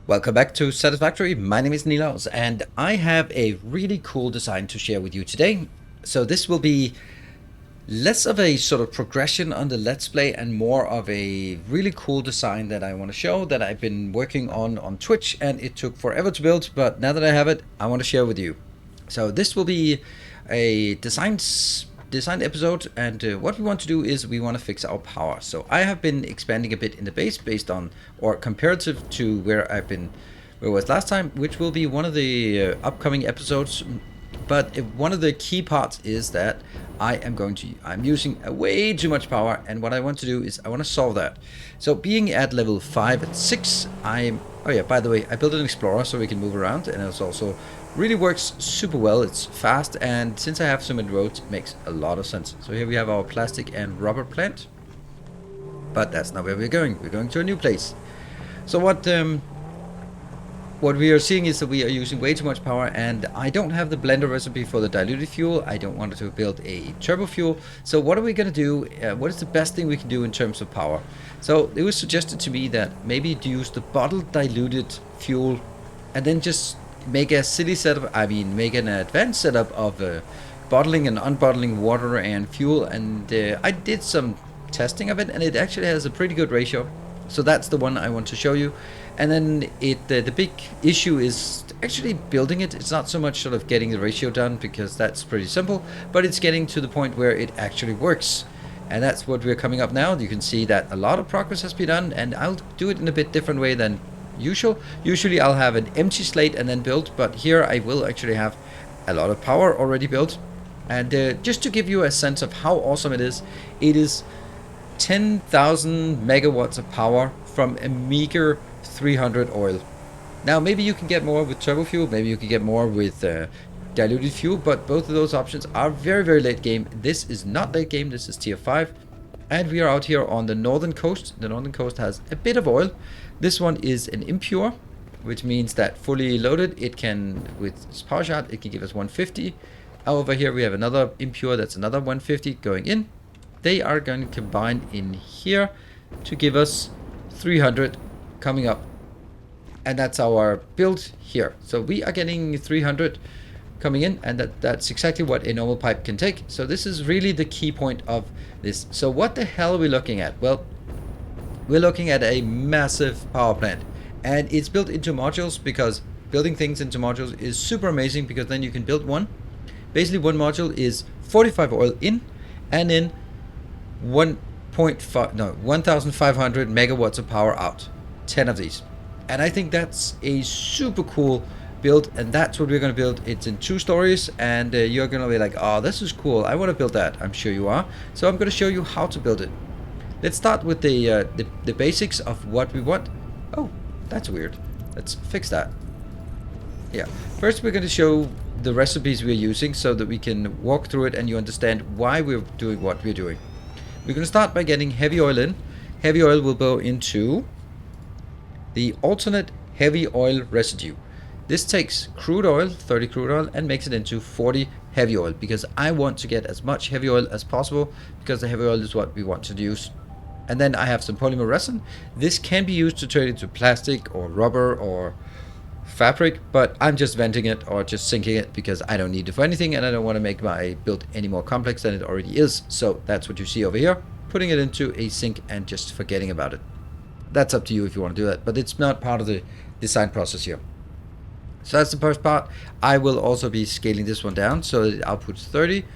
Welcome back to Satisfactory. My name is Nilaus, and I have a really cool design to share with you today. So this will be less of a sort of progression on the Let's Play and more of a really cool design that I want to show that I've been working on Twitch, and it took forever to build, but now that I have it, I want to share with you. So this will be a design episode, and what we want to do is we want to fix our power. So I have been expanding a bit in the base based on, or comparative to where I was last time, which will be one of the upcoming episodes. But one of the key parts is that I'm using way too much power, and what I want to do is I want to solve that. So being at level 5 and 6, oh yeah, by the way, I built an explorer so we can move around, and it's also really works super well. It's fast, and since I have so many roads, it makes a lot of sense. So here we have our plastic and rubber plant, but that's not where we're going. We're going to a new place. So what we are seeing is that we are using way too much power, and I don't have the blender recipe for the diluted fuel. I don't want to build a turbo fuel. So what are we going to do? What is the best thing we can do in terms of power? So it was suggested to me that maybe to use the bottled diluted fuel and then just make a silly setup, make an advanced setup of bottling and unbottling water and fuel, and I did some testing of it, and it actually has a pretty good ratio. So that's the one I want to show you. And then the big issue is actually building it. It's not so much sort of getting the ratio done, because that's pretty simple, but it's getting to the point where it actually works. And that's what we're coming up now. You can see that a lot of progress has been done, and I'll do it in a bit different way than usual. Usually I'll have an empty slate and then build, but here I will actually have a lot of power already built. And just to give you a sense of how awesome it is 10,000 megawatts of power from a meager 300 oil. Now maybe you can get more with turbo fuel, maybe you can get more with diluted fuel, but both of those options are very, very late game. This is not late game, this is tier 5. And we are out here on the northern coast. The northern coast has a bit of oil. This one is an impure, which means that fully loaded, it can, with power shot, it can give us 150. Over here we have another impure, that's another 150 going in. They are going to combine in here to give us 300 coming up. And that's our build here. So we are getting 300 coming in, and that's exactly what a normal pipe can take. So this is really the key point of this. So what the hell are we looking at? Well, we're looking at a massive power plant, and it's built into modules, because building things into modules is super amazing, because then you can build one. Basically one module is 45 oil in, and then 1,500 megawatts of power out. 10 of these. And I think that's a super cool build, and that's what we're going to build. It's in 2 stories, and you're going to be like, oh, this is cool, I want to build that. I'm sure you are. So I'm going to show you how to build it. Let's start with the basics of what we want. Oh, that's weird. Let's fix that. Yeah. First we're going to show the recipes we're using so that we can walk through it and you understand why we're doing what we're doing. We're going to start by getting heavy oil in. Heavy oil will go into the alternate heavy oil residue. This takes crude oil, 30 crude oil, and makes it into 40 heavy oil, because I want to get as much heavy oil as possible, because the heavy oil is what we want to use. And then I have some polymer resin. This can be used to turn into plastic or rubber or fabric, but I'm just venting it or just sinking it because I don't need it for anything, and I don't want to make my build any more complex than it already is. So that's what you see over here, putting it into a sink and just forgetting about it. That's up to you if you want to do that, but it's not part of the design process here. So that's the first part. I will also be scaling this one down so that it outputs 30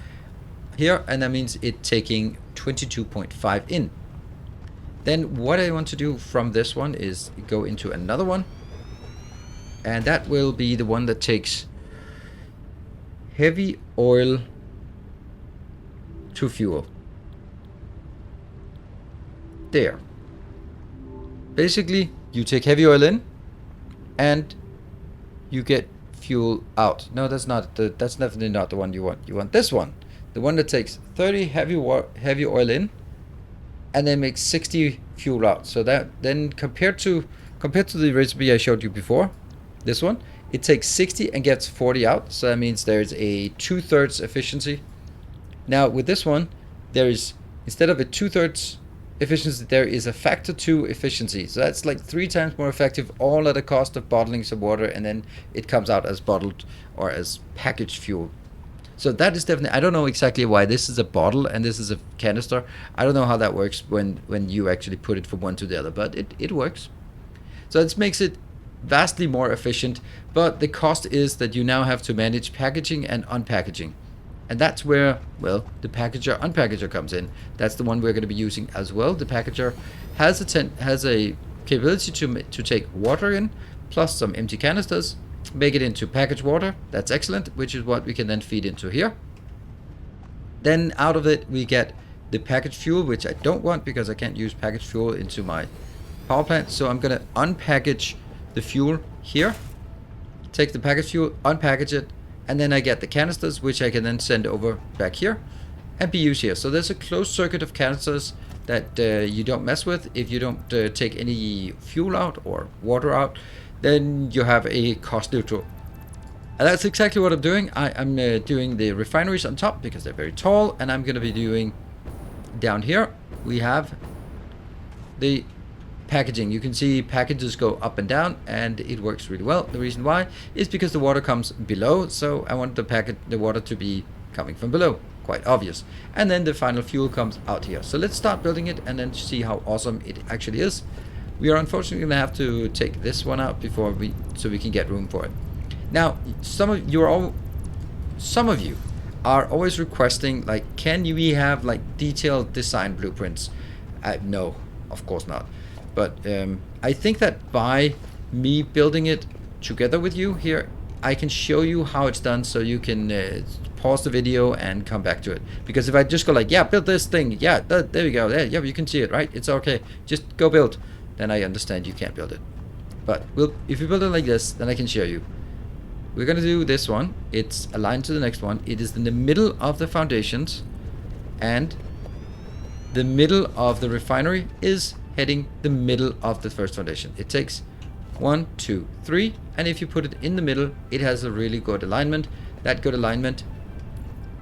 here, and that means it taking 22.5 in. Then what I want to do from this one is go into another one, and that will be the one that takes heavy oil to fuel. There. Basically, you take heavy oil in, and you get fuel out. No, that's definitely not the one you want. You want this one, the one that takes 30 heavy oil in, and then makes 60 fuel out. So that then compared to the recipe I showed you before, this one, it takes 60 and gets 40 out. So that means there's a 2/3 efficiency. Now with this one, there is, instead of a 2/3 efficiency there is a factor 2 efficiency. So that's like 3 times more effective, all at the cost of bottling some water, and then it comes out as bottled or as packaged fuel. So that is definitely, I don't know exactly why this is a bottle and this is a canister. I don't know how that works when you actually put it from one to the other, but it works. So this makes it vastly more efficient, but the cost is that you now have to manage packaging and unpackaging. And that's where, well, the packager unpackager comes in. That's the one we're going to be using as well. The packager has a capability to take water in, plus some empty canisters, make it into packaged water. That's excellent, which is what we can then feed into here. Then out of it we get the packaged fuel, which I don't want because I can't use packaged fuel into my power plant. So I'm going to unpackage the fuel here, take the packaged fuel, unpackage it, and then I get the canisters, which I can then send over back here and be used here. So there's a closed circuit of canisters that you don't mess with. If you don't take any fuel out or water out, then you have a cost neutral. And that's exactly what I'm doing. I'm doing the refineries on top because they're very tall, and I'm going to be doing down here, we have the packaging. You can see packages go up and down, and it works really well. The reason why is because the water comes below, so I want the water to be coming from below. Quite obvious. And then the final fuel comes out here. So let's start building it and then see how awesome it actually is. We are unfortunately going to have to take this one out before so we can get room for it. Now, some of you are always requesting, like, can we have like detailed design blueprints? No, of course not. But I think that by me building it together with you here, I can show you how it's done, so you can pause the video and come back to it. Because if I just go like, yeah, build this thing, yeah, there we go, yeah, you can see it, right? It's okay, just go build. Then I understand you can't build it. But if you build it like this, then I can show you. We're going to do this one. It's aligned to the next one. It is in the middle of the foundations, and the middle of the refinery is heading the middle of the first foundation. It takes 1, 2, 3, and if you put it in the middle, it has a really good alignment. That good alignment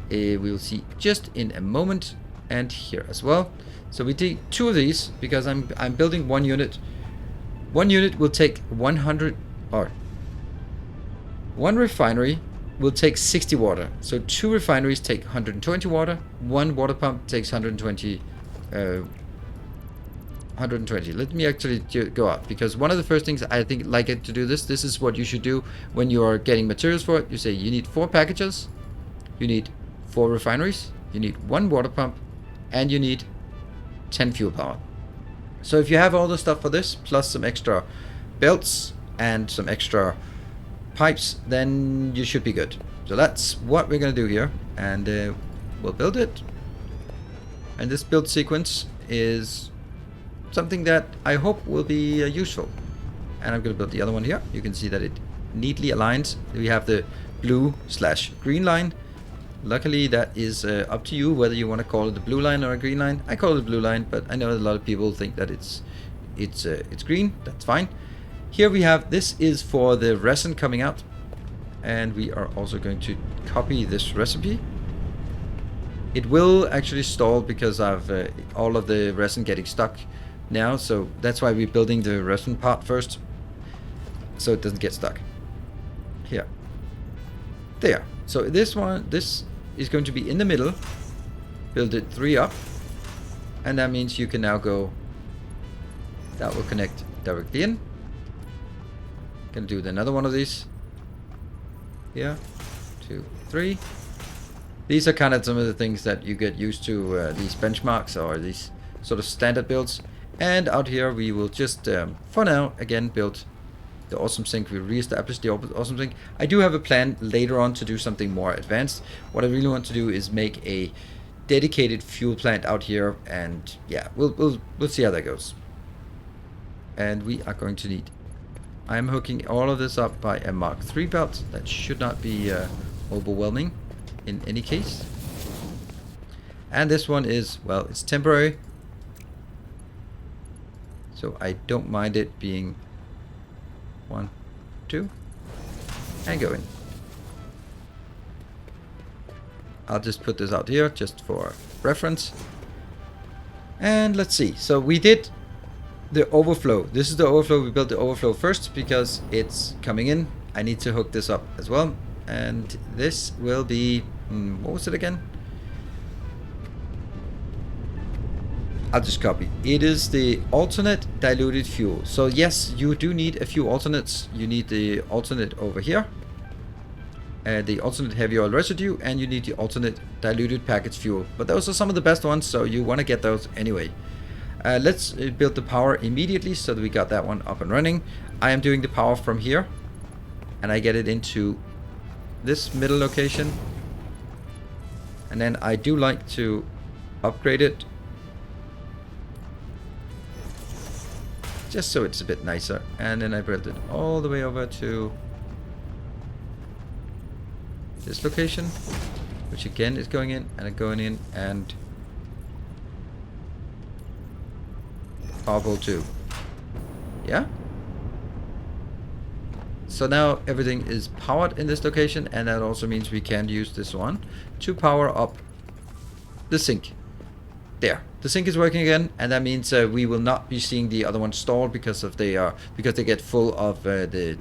we will see just in a moment, and here as well. So we take 2 of these because I'm building 1 unit. 1 unit will take 100, or 1 refinery will take 60 water. So 2 refineries take 120 water. 1 water pump takes 120. 120. Let me actually go out, because one of the first things I think like it to do this is what you should do when you are getting materials for it. You say you need 4 packages, you need 4 refineries, you need 1 water pump, and you need 10 fuel power. So if you have all the stuff for this, plus some extra belts and some extra pipes, then you should be good. So that's what we're going to do here, and we'll build it. And this build sequence is something that I hope will be useful. And I'm going to build the other one here. You can see that it neatly aligns. We have the blue/green line. Luckily, that is up to you whether you want to call it the blue line or a green line. I call it the blue line, but I know a lot of people think that it's green. That's fine. Here we have, this is for the resin coming out, and we are also going to copy this recipe. It will actually stall because of all of the resin getting stuck now, so that's why we're building the resin part first, so it doesn't get stuck. Here, there. So this is going to be in the middle. Build it 3 up, and that means you can now go. That will connect directly in. Gonna do another one of these. Here, 2, 3. These are kind of some of the things that you get used to, these benchmarks or these sort of standard builds. And out here we will just, for now, again build the awesome sink. We reestablish the awesome sink. I do have a plan later on to do something more advanced. What I really want to do is make a dedicated fuel plant out here, and yeah, we'll see how that goes. And we are going to need, I'm hooking all of this up by a Mark III belt. That should not be overwhelming in any case. And this one is, well, it's temporary, so I don't mind it being 1, 2, and go in. I'll just put this out here just for reference. And let's see. So we did the overflow. This is the overflow. We built the overflow first because it's coming in. I need to hook this up as well. And this will be, what was it again? I'll just copy. It is the alternate diluted fuel. So yes, you do need a few alternates. You need the alternate over here, the alternate heavy oil residue, and you need the alternate diluted packaged fuel. But those are some of the best ones, so you want to get those anyway. Let's build the power immediately so that we got that one up and running. I am doing the power from here, and I get it into this middle location. And then I do like to upgrade it just so it's a bit nicer. And then I built it all the way over to this location, which again is going in and going in, and power pole 2. Yeah? So now everything is powered in this location, and that also means we can use this one to power up the sink. There, the sink is working again, and that means we will not be seeing the other one stall because they get full of the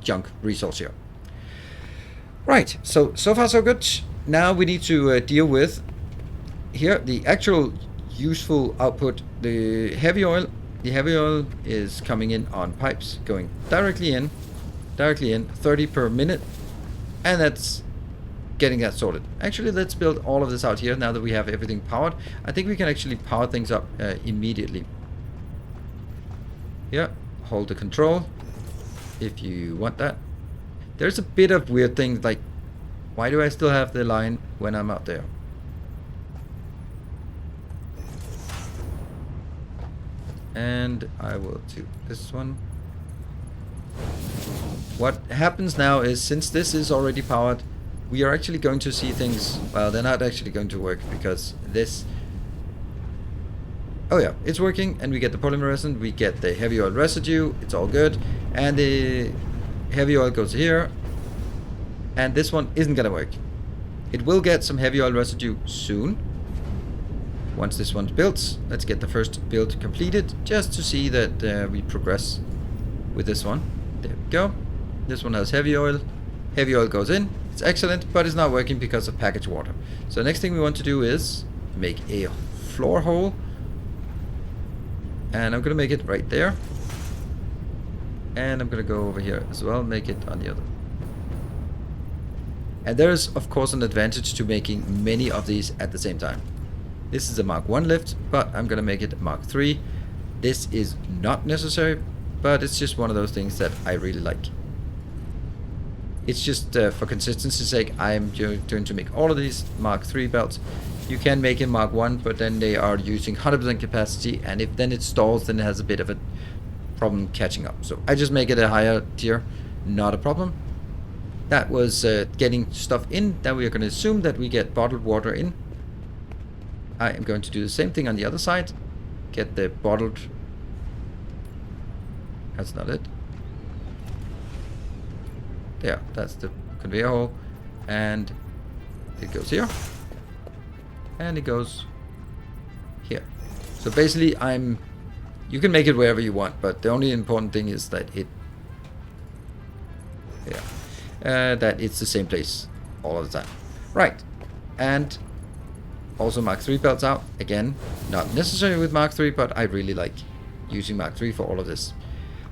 junk resource here. Right, so far so good. Now we need to deal with here the actual useful output. The heavy oil is coming in on pipes, going directly in 30 per minute, and that's getting that sorted. Actually, let's build all of this out here now that we have everything powered. I think we can actually power things up immediately. Yeah, hold the control if you want that. There's a bit of weird things like, why do I still have the line when I'm out there? And I will do this one. What happens now is, since this is already powered, we are actually going to see things, well, they're not actually going to work because this, oh yeah, it's working, and we get the polymer resin, we get the heavy oil residue, it's all good, and the heavy oil goes here, and this one isn't gonna work. It will get some heavy oil residue soon. Once this one's built, let's get the first build completed just to see that we progress with this one. There we go. This one has heavy oil. Heavy oil goes in. It's excellent, but it's not working because of packaged water. So next thing we want to do is make a floor hole. And I'm going to make it right there. And I'm going to go over here as well, make it on the other. And there's, of course, an advantage to making many of these at the same time. This is a Mark 1 lift, but I'm going to make it a Mark 3. This is not necessary, but it's just one of those things that I really like. It's just for consistency's sake, I'm going to make all of these Mark 3 belts. You can make it Mark 1, but then they are using 100% capacity, and if then it stalls, then it has a bit of a problem catching up. So I just make it a higher tier, not a problem. That was getting stuff in. Then we are going to assume that we get bottled water in. I am going to do the same thing on the other side. Get the bottled... That's not it. There, that's the conveyor hole. And it goes here. And it goes here. So basically you can make it wherever you want, but the only important thing is that that it's the same place all of the time. Right. And also Mark 3 belts out. Again, not necessary with Mark 3, but I really like using Mark 3 for all of this.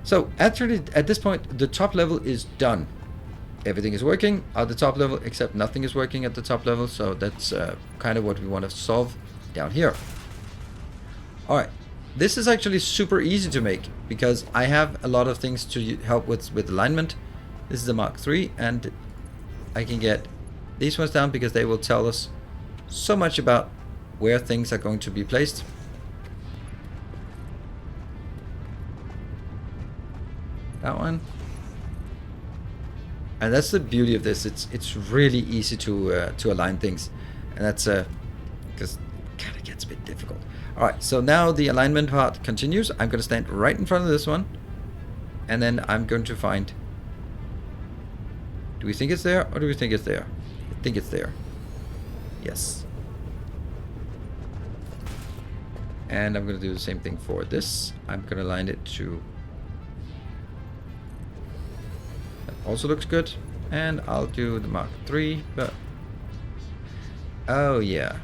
So actually at this point the top level is done. Everything is working at the top level, except nothing is working at the top level. So that's kind of what we want to solve down here. Alright, this is actually super easy to make because I have a lot of things to help with alignment. This is a Mark 3, and I can get these ones down because they will tell us so much about where things are going to be placed. That one. And that's the beauty of this. It's really easy to align things, and that's because it kind of gets a bit difficult. All right, so now the alignment part continues. I'm going to stand right in front of this one, and then I'm going to find. Do we think it's there, or do we think it's there? I think it's there. Yes. And I'm going to do the same thing for this. I'm going to align it to... That also looks good. And I'll do the Mark III, but... Oh, yeah.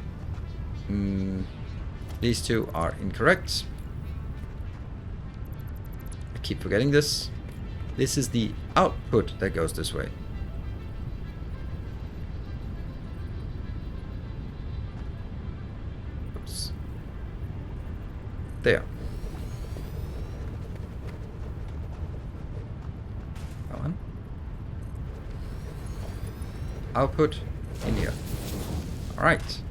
These two are incorrect. I keep forgetting this. This is the output that goes this way. Oops. There. Go on. Output in here. All right.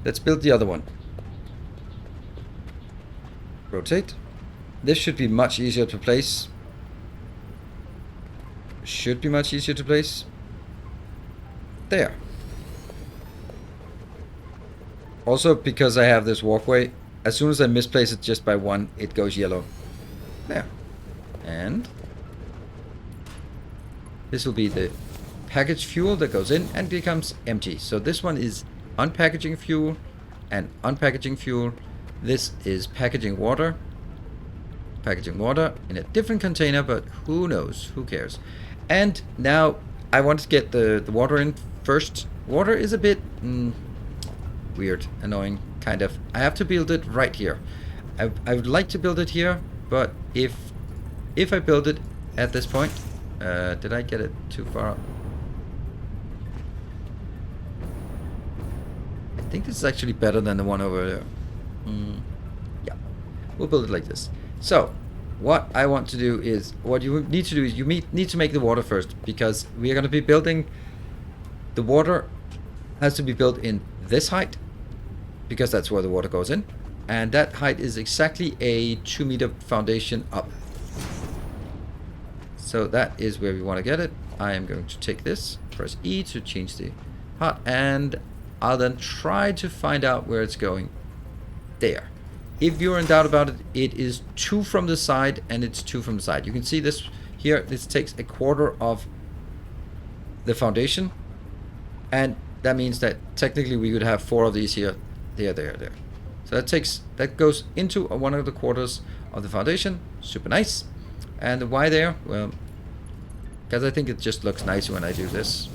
Let's build the other one. Rotate. This should be much easier to place. Should be much easier to place. There. Also, because I have this walkway, as soon as I misplace it just by one, it goes yellow. There. And this will be the packaged fuel that goes in and becomes empty. So this one is unpackaging fuel and unpackaging fuel. This is packaging water. Packaging water in a different container, but who knows? Who cares? And now I want to get the water in first. Water is a bit weird, annoying, kind of. I have to build it right here. I would like to build it here, but if I build it at this point, did I get it too far up? I think this is actually better than the one over there. Yeah, we'll build it like this. So, what I want to do is, what you need to do is you need to make the water first, because we are going to be building, the water has to be built in this height, because that's where the water goes in, and that height is exactly a 2-meter foundation up. So that is where we want to get it. I am going to take this, press E to change the height, and I'll then try to find out where it's going. There. If you're in doubt about it, it is 2 from the side and it's 2 from the side. You can see this here. This takes 1/4 of the foundation, and that means that technically we would have 4 of these here, there. So that goes into 1 of the quarters of the foundation. Super nice. And the why there? Well, because I think it just looks nice when I do this.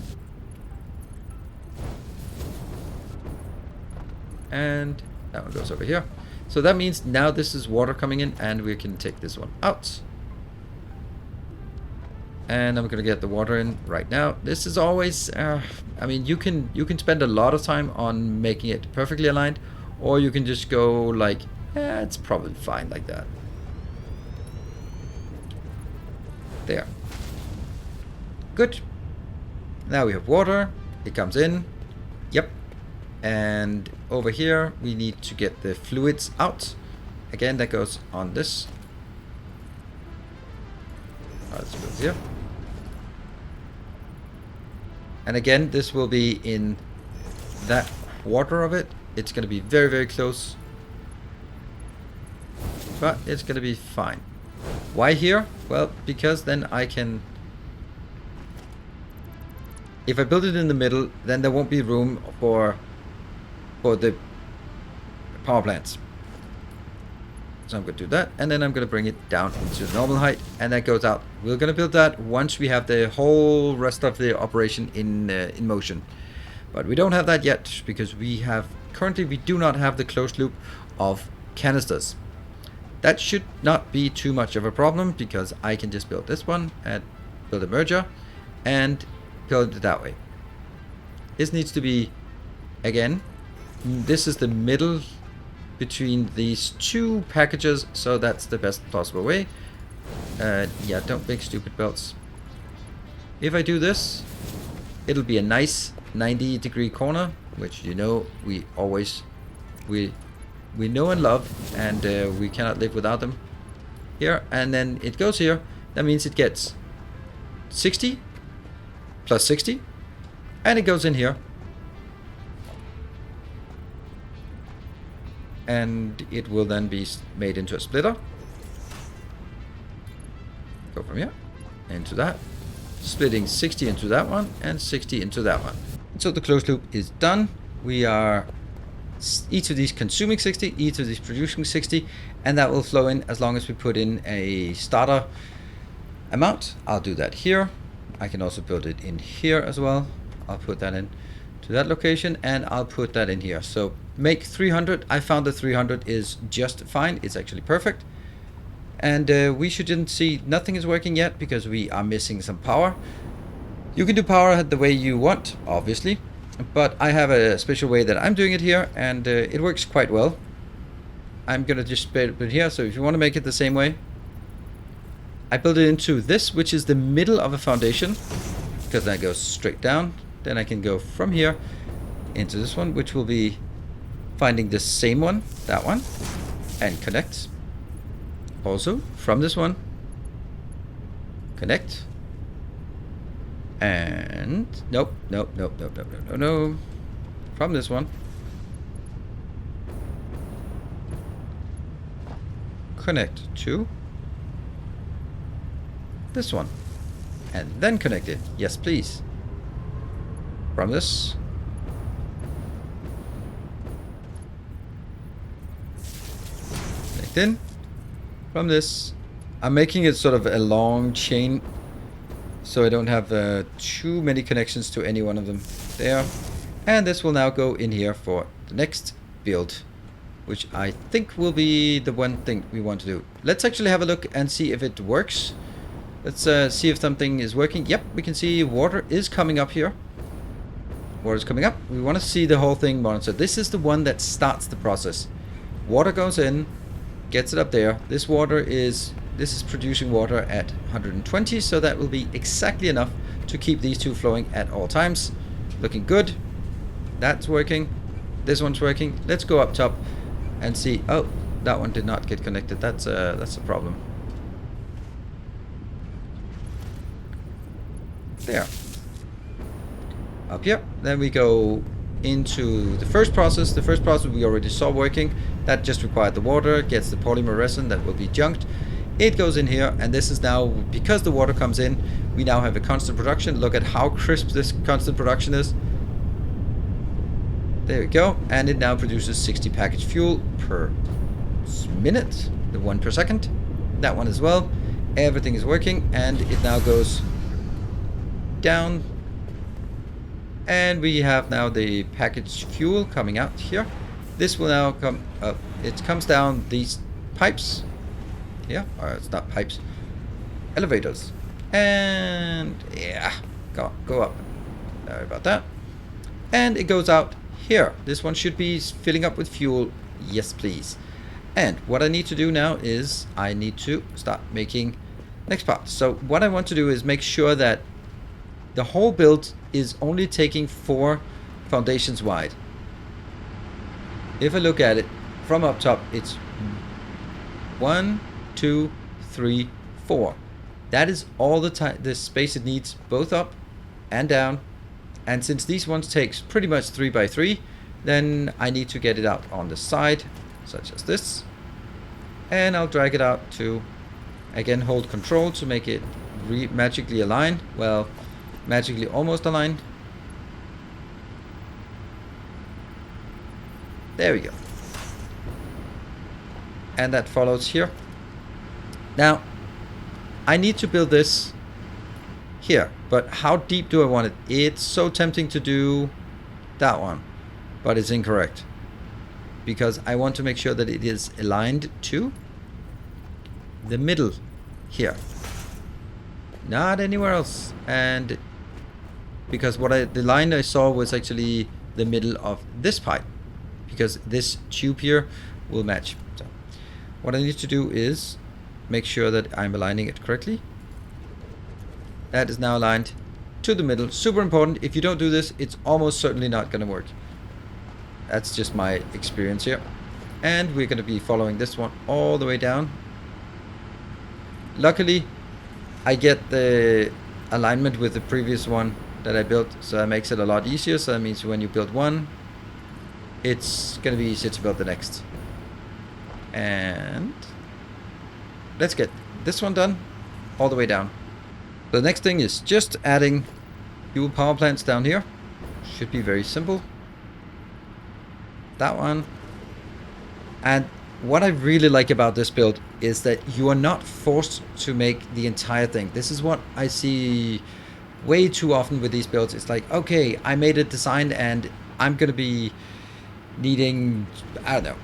And that one goes over here. So that means now this is water coming in, and we can take this one out. And I'm gonna get the water in right now. This is always, I mean, you can spend a lot of time on making it perfectly aligned, or you can just go like, it's probably fine like that. There. Good. Now we have water. It comes in. Yep. And over here we need to get the fluids out. Again, that goes on this. Let's go here. And again, this will be in that quarter of it. It's going to be very, very close, but it's going to be fine. Why here? Well, because then I can, if I build it in the middle, then there won't be room for the power plants. So I'm going to do that, and then I'm going to bring it down into the normal height, and that goes out. We're going to build that once we have the whole rest of the operation in motion. But we don't have that yet, because currently we do not have the closed loop of canisters. That should not be too much of a problem, because I can just build this one and build a merger and build it that way. This needs to be, again, this is the middle between these 2 packages, so that's the best possible way. Yeah, don't make stupid belts. If I do this, it'll be a nice 90-degree corner, which you know we always we know and love, and we cannot live without them. Here, and then it goes here. That means it gets 60 plus 60, and it goes in here. And it will then be made into a splitter. Go from here into that, splitting 60 into that one and 60 into that one. So the closed loop is done. We are each of these consuming 60, each of these producing 60, and that will flow in as long as we put in a starter amount. I'll do that here. I can also build it in here as well. I'll put that in to that location, and I'll put that in here. So make 300. I found that 300 is just fine. It's actually perfect. And we shouldn't see, nothing is working yet because we are missing some power. You can do power the way you want, obviously, but I have a special way that I'm doing it here, and it works quite well. I'm gonna just put it here, so if you want to make it the same way, I build it into this, which is the middle of a foundation, because that goes straight down. Then I can go from here into this one, which will be finding the same one, that one, and connect. Also from this one, connect. And nope. From this one, connect to this one, and then connect it. Yes, please. From this, connect in. From this, I'm making it sort of a long chain, so I don't have too many connections to any one of them there. And this will now go in here for the next build, which I think will be the one thing we want to do. Let's actually have a look and see if it works. Let's see if something is working. Yep, we can see water is coming up here. Water is coming up. We want to see the whole thing monitored. This is the one that starts the process. Water goes in, gets it up there. This is producing water at 120, so that will be exactly enough to keep these two flowing at all times. Looking good. That's working. This one's working. Let's go up top and see. Oh, that one did not get connected. That's a problem. There. Up here. Then we go into the first process. The first process we already saw working. That just required the water, gets the polymer resin that will be junked. It goes in here, and this is now, because the water comes in, we now have a constant production. Look at how crisp this constant production is. There we go. And it now produces 60 package fuel per minute, the one per second. That one as well. Everything is working, and it now goes down. And we have now the packaged fuel coming out here. This will now come up. It comes down these pipes. Yeah, or it's not pipes. Elevators. And yeah, go up. Sorry about that. And it goes out here. This one should be filling up with fuel. Yes, please. And what I need to do now is I need to start making next part. So what I want to do is make sure that the whole build is only taking 4 foundations wide. If I look at it from up top, it's 1, 2, 3, 4. That is all the space it needs, both up and down. And since these ones takes pretty much 3 by 3, then I need to get it out on the side, such as this. And I'll drag it out to, again, hold control to make it magically align. Well, magically almost aligned. There we go. And that follows here. Now, I need to build this here, but how deep do I want it? It's so tempting to do that one, but it's incorrect, because I want to make sure that it is aligned to the middle here, not anywhere else. And because the line I saw was actually the middle of this pipe, because this tube here will match. So what I need to do is make sure that I'm aligning it correctly. That is now aligned to the middle. Super important. If you don't do this, it's almost certainly not going to work. That's just my experience here. And we're going to be following this one all the way down. Luckily, I get the alignment with the previous one that I built, so that makes it a lot easier. So that means when you build one, it's going to be easier to build the next. And let's get this one done all the way down. The next thing is just adding fuel power plants down here. Should be very simple. that one. And what I really like about this build is that you are not forced to make the entire thing. This is what I see way too often with these builds. It's like, okay, I made a design and I'm going to be needing, I don't know,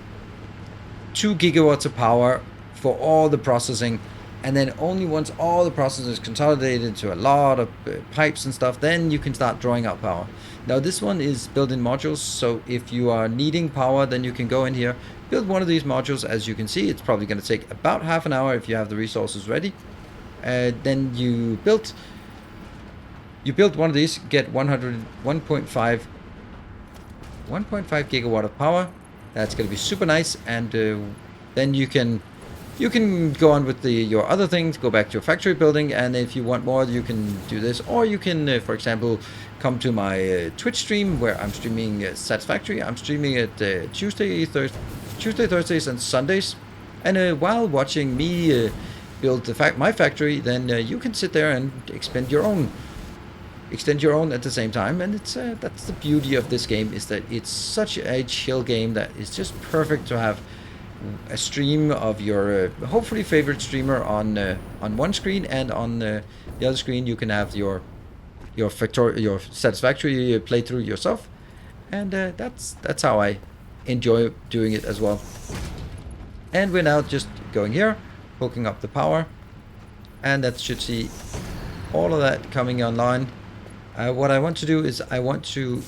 2 gigawatts of power for all the processing. And then only once all the processing is consolidated into a lot of pipes and stuff, then you can start drawing out power. Now this one is built in modules, so if you are needing power, then you can go in here, build one of these modules. As you can see, it's probably going to take about half an hour if you have the resources ready. Then you build one of these, get 1.5 gigawatt of power. That's going to be super nice, and then you can go on with your other things, go back to your factory building, and if you want more, you can do this, or you can, for example, come to my Twitch stream where I'm streaming Satisfactory. I'm streaming it Tuesday, Thursdays, and Sundays, and while watching me build my factory, then you can sit there and extend your own at the same time. And it's that's the beauty of this game, is that it's such a chill game that is just perfect to have a stream of your hopefully favorite streamer on one screen, and on the other screen you can have your Satisfactory playthrough yourself. And that's how I enjoy doing it as well. And we're now just going here, hooking up the power, and that should see all of that coming online. What I want to do is I want to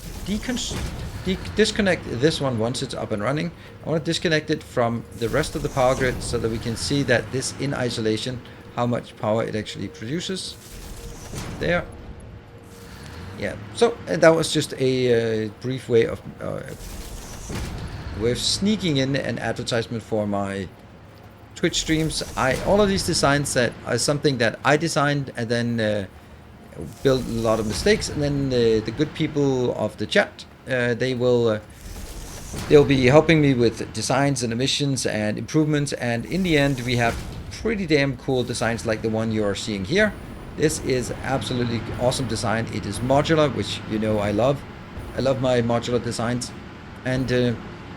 disconnect this one once it's up and running. I want to disconnect it from the rest of the power grid so that we can see that this in isolation, how much power it actually produces. There. Yeah, so that was just a brief way of sneaking in an advertisement for my Twitch streams. All of these designs that are something that I designed, and then build a lot of mistakes, and then the good people of the chat, they'll be helping me with designs and emissions and improvements, and in the end we have pretty damn cool designs like the one you're seeing here. This is absolutely awesome design. It is modular, which you know I love. I love my modular designs, and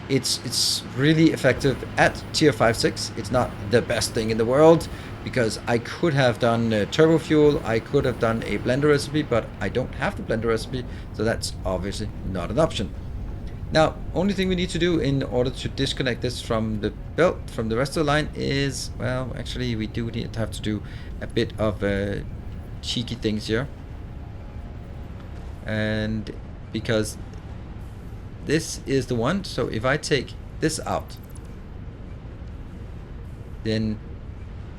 it's really effective at tier 5-6. It's not the best thing in the world, because I could have done turbo fuel, I could have done a blender recipe, but I don't have the blender recipe, so that's obviously not an option. Now, only thing we need to do in order to disconnect this from the belt, from the rest of the line, is, well, actually we do need to have to do a bit of cheeky things here. And because this is the one, so if I take this out, then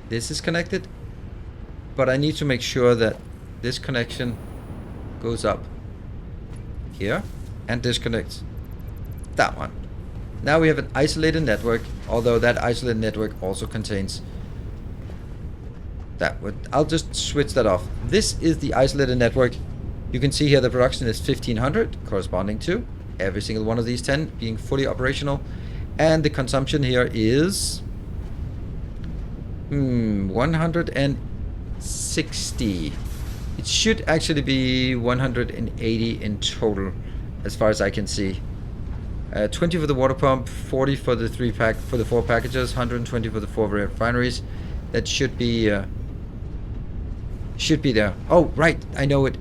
this is connected, but I need to make sure that this connection goes up here and disconnects that one. Now we have an isolated network, although that isolated network also contains that. I'll just switch that off. This is the isolated network. You can see here the production is 1500, corresponding to every single one of these 10 being fully operational, and the consumption here is 160. It should actually be 180 in total, as far as I can see. 20 for the water pump, 40 for the 4 packages, 120 for the 4 refineries. That should be there. Oh, right, I know it.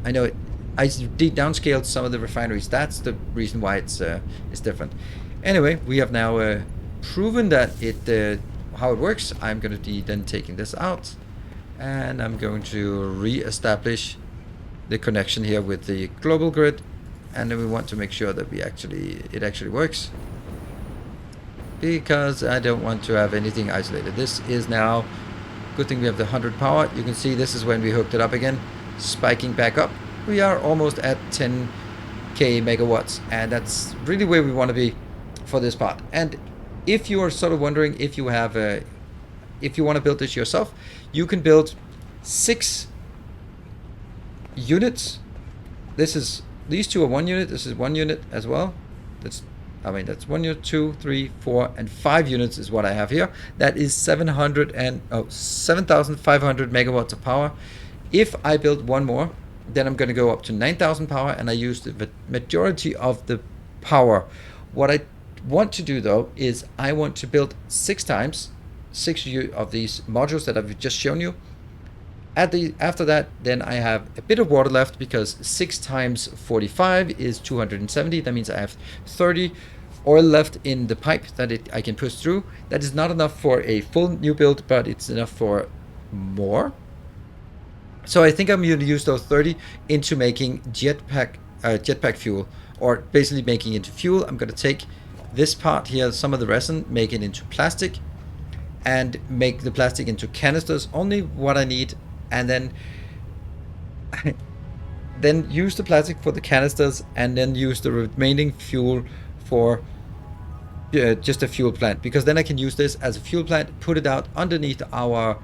I downscaled some of the refineries. That's the reason why it's different. Anyway, we have now proven that how it works. I'm going to be then taking this out, and I'm going to re-establish the connection here with the global grid, and then we want to make sure that it actually works, because I don't want to have anything isolated. This is now, good thing we have the 100 power. You can see this is when we hooked it up again, spiking back up. We are almost at 10k megawatts, and that's really where we want to be for this part. And if you are sort of wondering if you want to build this yourself, you can build 6 units. These two are 1 unit. This is 1 unit as well. That's 1 unit, 2, 3, 4, and 5 units is what I have here. That is 7,500 megawatts of power. If I build one more, then I'm going to go up to 9,000 power, and I use the majority of the power. What want to do though is I want to build 6 of these modules that I've just shown you. After that, then I have a bit of water left, because 6 times 45 is 270. That means I have 30 oil left in the pipe that I can push through. That is not enough for a full new build, but it's enough for more. So I think I'm going to use those 30 into making jetpack fuel, or basically making into fuel. I'm going to take this part here, some of the resin, make it into plastic, and make the plastic into canisters, only what I need, and then use the plastic for the canisters, and then use the remaining fuel for just a fuel plant, because then I can use this as a fuel plant, put it out underneath our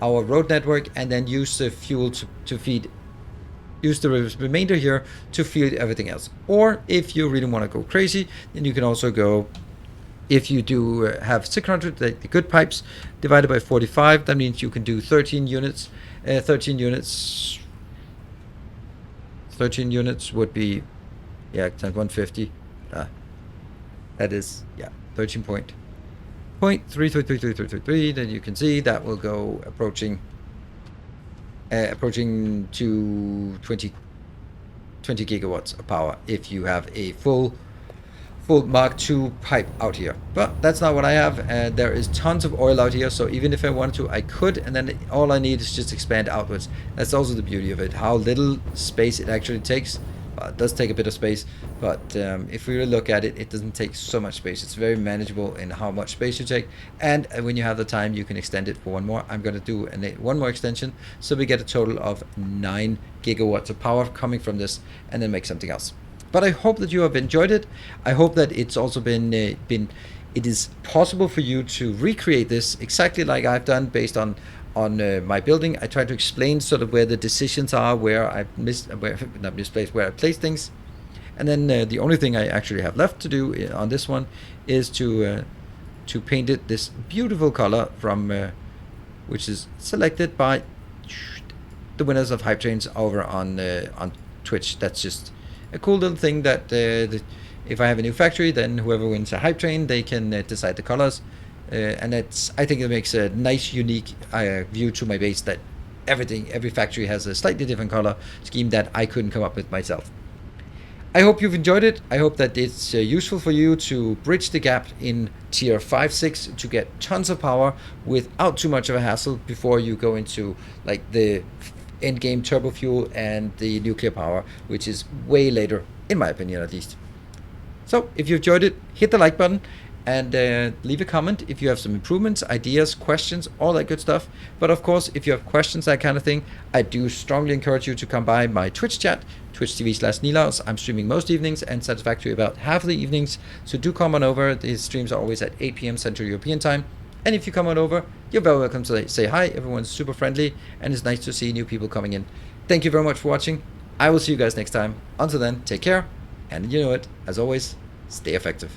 road network, and then use the fuel to feed, use the remainder here to feed everything else. Or if you really want to go crazy, then you can also go, if you do have 600, the good pipes, divided by 45, that means you can do 13 units. 13 units would be, yeah, times 150. That is, yeah, 13.33333. Then you can see that will go approaching to 20 gigawatts of power if you have a full Mark II pipe out here. But that's not what I have. There is tons of oil out here, so even if I wanted to, I could, and then all I need is just expand outwards. That's also the beauty of it, how little space it actually takes. It does take a bit of space, but if we really look at it, it doesn't take so much space. It's very manageable in how much space you take, and when you have the time, you can extend it for one more. I'm going to do one more extension, so we get a total of 9 gigawatts of power coming from this, and then make something else. But I hope that you have enjoyed it. I hope that it's also it is possible for you to recreate this exactly like I've done, based on my building. I try to explain sort of where the decisions are, where I place things, and then the only thing I actually have left to do on this one is to paint it this beautiful color from which is selected by the winners of hype trains over on Twitch. That's just a cool little thing that if I have a new factory, then whoever wins a hype train, they can decide the colors, and I think it makes a nice, unique view to my base, that every factory has a slightly different color scheme that I couldn't come up with myself. I hope you've enjoyed it. I hope that it's useful for you to bridge the gap in tier 5-6 to get tons of power without too much of a hassle before you go into like the end game turbo fuel and the nuclear power, which is way later, in my opinion at least. So if you enjoyed it, hit the like button, and leave a comment if you have some improvements, ideas, questions, all that good stuff. But of course, if you have questions, that kind of thing, I do strongly encourage you to come by my Twitch chat, twitch.tv/Nilaus. I'm streaming most evenings, and Satisfactory about half of the evenings, so do come on over. The streams are always at 8 p.m. Central European time. And if you come on over, you're very welcome to say hi. Everyone's super friendly, and it's nice to see new people coming in. Thank you very much for watching. I will see you guys next time. Until then, take care, and you know it, as always, stay effective.